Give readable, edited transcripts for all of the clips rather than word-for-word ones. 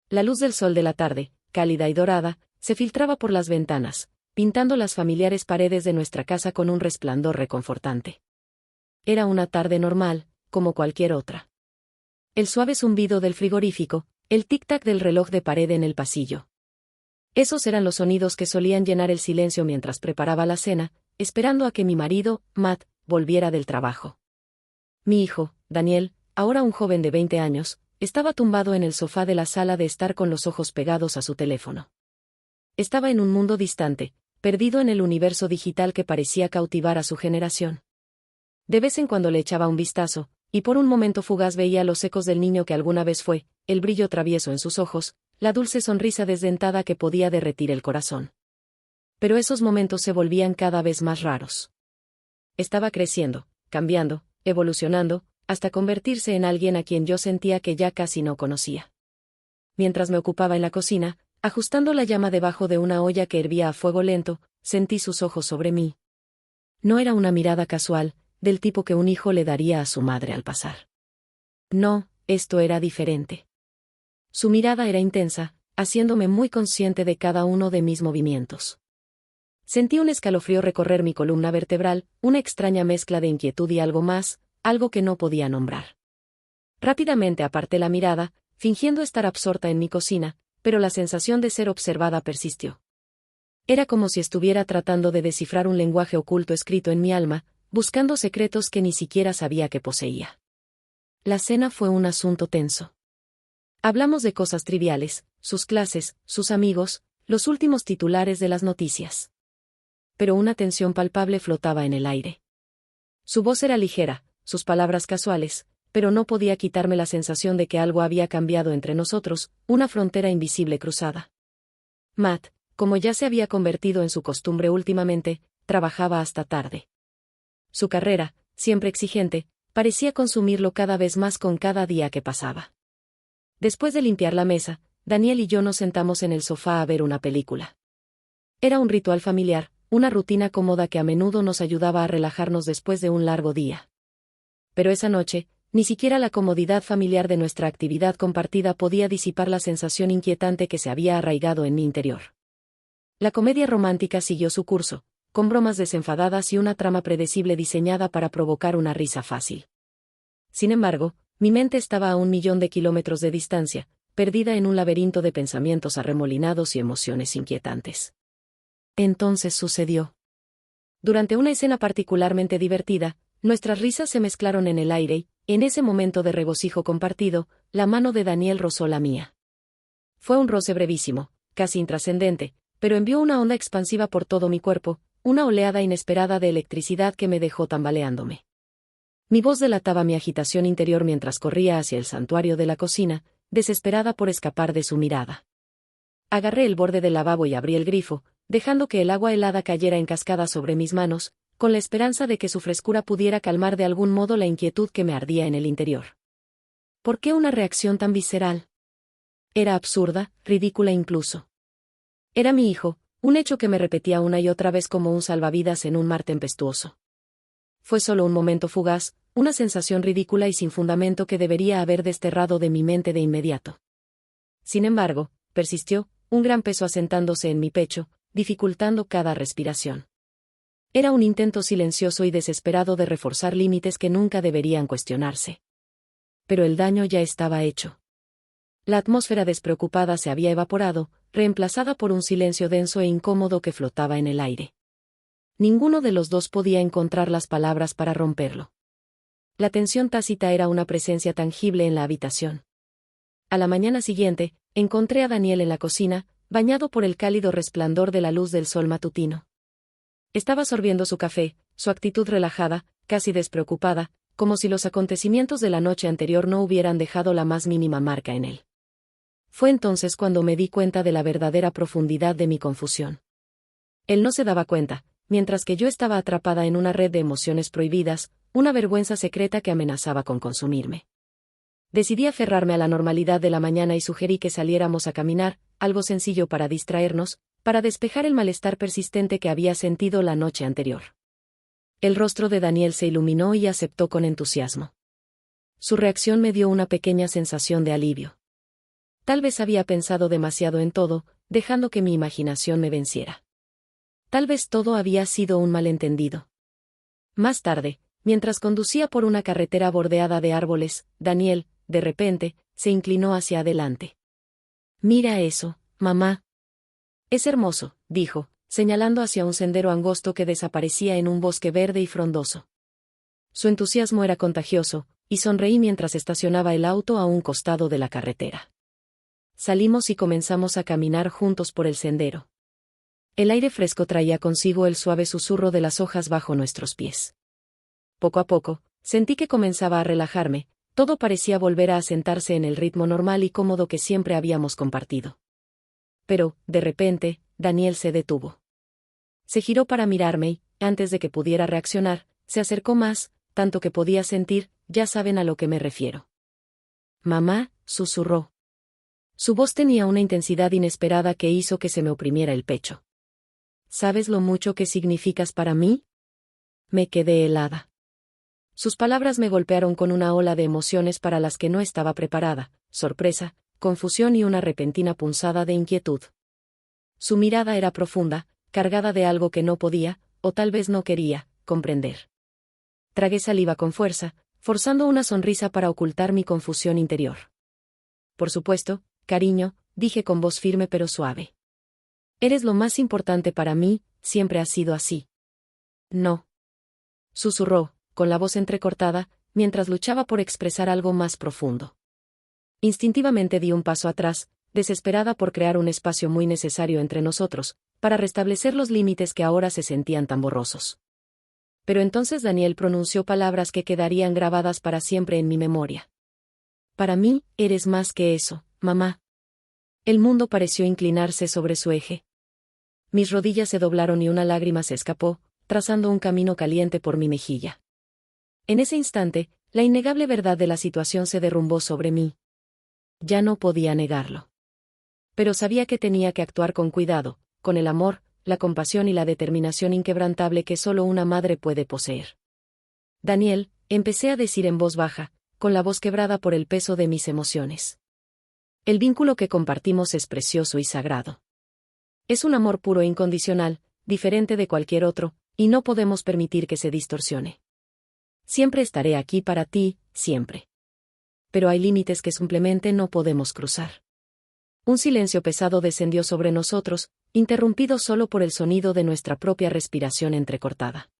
La luz del sol de la tarde, cálida y dorada, se filtraba por las ventanas, pintando las familiares paredes de nuestra casa con un resplandor reconfortante. Era una tarde normal, como cualquier otra. El suave zumbido del frigorífico, el tic-tac del reloj de pared en el pasillo. Esos eran los sonidos que solían llenar el silencio mientras preparaba la cena, esperando a que mi marido, Matt, volviera del trabajo. Mi hijo, Daniel, ahora un joven de 20 años, estaba tumbado en el sofá de la sala de estar con los ojos pegados a su teléfono. Estaba en un mundo distante, perdido en el universo digital que parecía cautivar a su generación. De vez en cuando le echaba un vistazo, y por un momento fugaz veía los ecos del niño que alguna vez fue, el brillo travieso en sus ojos, la dulce sonrisa desdentada que podía derretir el corazón. Pero esos momentos se volvían cada vez más raros. Estaba creciendo, cambiando, evolucionando, hasta convertirse en alguien a quien yo sentía que ya casi no conocía. Mientras me ocupaba en la cocina, ajustando la llama debajo de una olla que hervía a fuego lento, sentí sus ojos sobre mí. No era una mirada casual, del tipo que un hijo le daría a su madre al pasar. No, esto era diferente. Su mirada era intensa, haciéndome muy consciente de cada uno de mis movimientos. Sentí un escalofrío recorrer mi columna vertebral, una extraña mezcla de inquietud y algo más, algo que no podía nombrar. Rápidamente aparté la mirada, fingiendo estar absorta en mi cocina, pero la sensación de ser observada persistió. Era como si estuviera tratando de descifrar un lenguaje oculto escrito en mi alma, buscando secretos que ni siquiera sabía que poseía. La cena fue un asunto tenso. Hablamos de cosas triviales, sus clases, sus amigos, los últimos titulares de las noticias. Pero una tensión palpable flotaba en el aire. Su voz era ligera, sus palabras casuales, pero no podía quitarme la sensación de que algo había cambiado entre nosotros, una frontera invisible cruzada. Matt, como ya se había convertido en su costumbre últimamente, trabajaba hasta tarde. Su carrera, siempre exigente, parecía consumirlo cada vez más con cada día que pasaba. Después de limpiar la mesa, Daniel y yo nos sentamos en el sofá a ver una película. Era un ritual familiar, una rutina cómoda que a menudo nos ayudaba a relajarnos después de un largo día. Pero esa noche, ni siquiera la comodidad familiar de nuestra actividad compartida podía disipar la sensación inquietante que se había arraigado en mi interior. La comedia romántica siguió su curso, con bromas desenfadadas y una trama predecible diseñada para provocar una risa fácil. Sin embargo, mi mente estaba a 1.000.000 de kilómetros de distancia, perdida en un laberinto de pensamientos arremolinados y emociones inquietantes. Entonces sucedió. Durante una escena particularmente divertida, nuestras risas se mezclaron en el aire y, en ese momento de regocijo compartido, la mano de Daniel rozó la mía. Fue un roce brevísimo, casi intrascendente, pero envió una onda expansiva por todo mi cuerpo, una oleada inesperada de electricidad que me dejó tambaleándome. Mi voz delataba mi agitación interior mientras corría hacia el santuario de la cocina, desesperada por escapar de su mirada. Agarré el borde del lavabo y abrí el grifo, dejando que el agua helada cayera en cascada sobre mis manos, con la esperanza de que su frescura pudiera calmar de algún modo la inquietud que me ardía en el interior. ¿Por qué una reacción tan visceral? Era absurda, ridícula incluso. Era mi hijo, un hecho que me repetía una y otra vez como un salvavidas en un mar tempestuoso. Fue solo un momento fugaz, una sensación ridícula y sin fundamento que debería haber desterrado de mi mente de inmediato. Sin embargo, persistió, un gran peso asentándose en mi pecho, dificultando cada respiración. Era un intento silencioso y desesperado de reforzar límites que nunca deberían cuestionarse. Pero el daño ya estaba hecho. La atmósfera despreocupada se había evaporado, reemplazada por un silencio denso e incómodo que flotaba en el aire. Ninguno de los dos podía encontrar las palabras para romperlo. La tensión tácita era una presencia tangible en la habitación. A la mañana siguiente, encontré a Daniel en la cocina, bañado por el cálido resplandor de la luz del sol matutino. Estaba sorbiendo su café, su actitud relajada, casi despreocupada, como si los acontecimientos de la noche anterior no hubieran dejado la más mínima marca en él. Fue entonces cuando me di cuenta de la verdadera profundidad de mi confusión. Él no se daba cuenta, mientras que yo estaba atrapada en una red de emociones prohibidas, una vergüenza secreta que amenazaba con consumirme. Decidí aferrarme a la normalidad de la mañana y sugerí que saliéramos a caminar, algo sencillo para distraernos, para despejar el malestar persistente que había sentido la noche anterior. El rostro de Daniel se iluminó y aceptó con entusiasmo. Su reacción me dio una pequeña sensación de alivio. Tal vez había pensado demasiado en todo, dejando que mi imaginación me venciera. Tal vez todo había sido un malentendido. Más tarde, mientras conducía por una carretera bordeada de árboles, Daniel, de repente, se inclinó hacia adelante. «Mira eso, mamá». «Es hermoso», dijo, señalando hacia un sendero angosto que desaparecía en un bosque verde y frondoso. Su entusiasmo era contagioso, y sonreí mientras estacionaba el auto a un costado de la carretera. Salimos y comenzamos a caminar juntos por el sendero. El aire fresco traía consigo el suave susurro de las hojas bajo nuestros pies. Poco a poco, sentí que comenzaba a relajarme, todo parecía volver a asentarse en el ritmo normal y cómodo que siempre habíamos compartido. Pero, de repente, Daniel se detuvo. Se giró para mirarme y, antes de que pudiera reaccionar, se acercó más, tanto que podía sentir, ya saben a lo que me refiero. «Mamá», susurró. Su voz tenía una intensidad inesperada que hizo que se me oprimiera el pecho. «¿Sabes lo mucho que significas para mí?». Me quedé helada. Sus palabras me golpearon con una ola de emociones para las que no estaba preparada, sorpresa, confusión y una repentina punzada de inquietud. Su mirada era profunda, cargada de algo que no podía, o tal vez no quería, comprender. Tragué saliva con fuerza, forzando una sonrisa para ocultar mi confusión interior. «Por supuesto, cariño», dije con voz firme pero suave. «Eres lo más importante para mí, siempre has sido así». «No», susurró, con la voz entrecortada, mientras luchaba por expresar algo más profundo. Instintivamente di un paso atrás, desesperada por crear un espacio muy necesario entre nosotros, para restablecer los límites que ahora se sentían tan borrosos. Pero entonces Daniel pronunció palabras que quedarían grabadas para siempre en mi memoria. «Para mí, eres más que eso, mamá». El mundo pareció inclinarse sobre su eje. Mis rodillas se doblaron y una lágrima se escapó, trazando un camino caliente por mi mejilla. En ese instante, la innegable verdad de la situación se derrumbó sobre mí. Ya no podía negarlo. Pero sabía que tenía que actuar con cuidado, con el amor, la compasión y la determinación inquebrantable que solo una madre puede poseer. «Daniel», empecé a decir en voz baja, con la voz quebrada por el peso de mis emociones. «El vínculo que compartimos es precioso y sagrado. Es un amor puro e incondicional, diferente de cualquier otro, y no podemos permitir que se distorsione. Siempre estaré aquí para ti, siempre. Pero hay límites que simplemente no podemos cruzar». Un silencio pesado descendió sobre nosotros, interrumpido solo por el sonido de nuestra propia respiración entrecortada.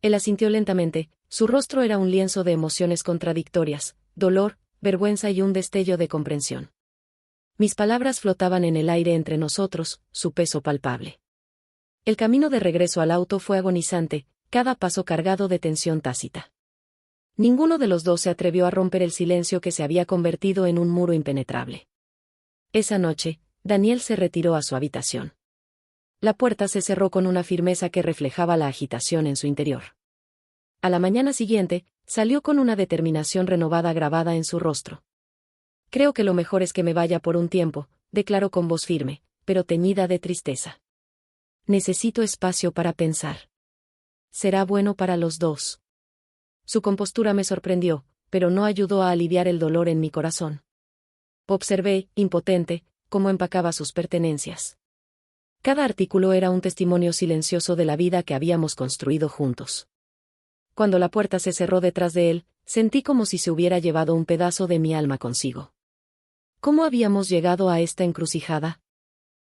Él asintió lentamente, su rostro era un lienzo de emociones contradictorias, dolor, vergüenza y un destello de comprensión. Mis palabras flotaban en el aire entre nosotros, su peso palpable. El camino de regreso al auto fue agonizante, cada paso cargado de tensión tácita. Ninguno de los dos se atrevió a romper el silencio que se había convertido en un muro impenetrable. Esa noche, Daniel se retiró a su habitación. La puerta se cerró con una firmeza que reflejaba la agitación en su interior. A la mañana siguiente, salió con una determinación renovada grabada en su rostro. «Creo que lo mejor es que me vaya por un tiempo», declaró con voz firme, pero teñida de tristeza. «Necesito espacio para pensar. Será bueno para los dos». Su compostura me sorprendió, pero no ayudó a aliviar el dolor en mi corazón. Observé, impotente, cómo empacaba sus pertenencias. Cada artículo era un testimonio silencioso de la vida que habíamos construido juntos. Cuando la puerta se cerró detrás de él, sentí como si se hubiera llevado un pedazo de mi alma consigo. ¿Cómo habíamos llegado a esta encrucijada?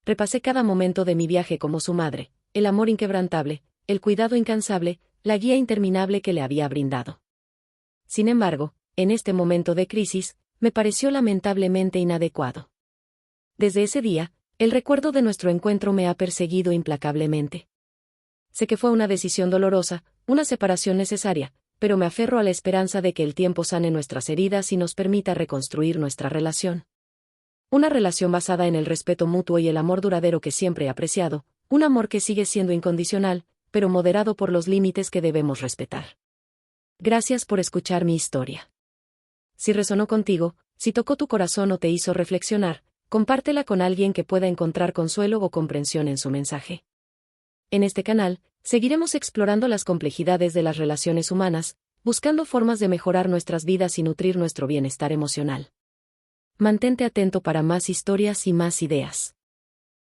Repasé cada momento de mi viaje como su madre, el amor inquebrantable, el cuidado incansable, la guía interminable que le había brindado. Sin embargo, en este momento de crisis, me pareció lamentablemente inadecuado. Desde ese día, el recuerdo de nuestro encuentro me ha perseguido implacablemente. Sé que fue una decisión dolorosa, una separación necesaria, pero me aferro a la esperanza de que el tiempo sane nuestras heridas y nos permita reconstruir nuestra relación. Una relación basada en el respeto mutuo y el amor duradero que siempre he apreciado, un amor que sigue siendo incondicional, pero moderado por los límites que debemos respetar. Gracias por escuchar mi historia. Si resonó contigo, si tocó tu corazón o te hizo reflexionar, compártela con alguien que pueda encontrar consuelo o comprensión en su mensaje. En este canal, seguiremos explorando las complejidades de las relaciones humanas, buscando formas de mejorar nuestras vidas y nutrir nuestro bienestar emocional. Mantente atento para más historias y más ideas.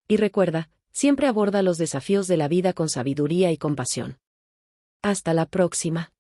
Y recuerda, siempre aborda los desafíos de la vida con sabiduría y compasión. Hasta la próxima.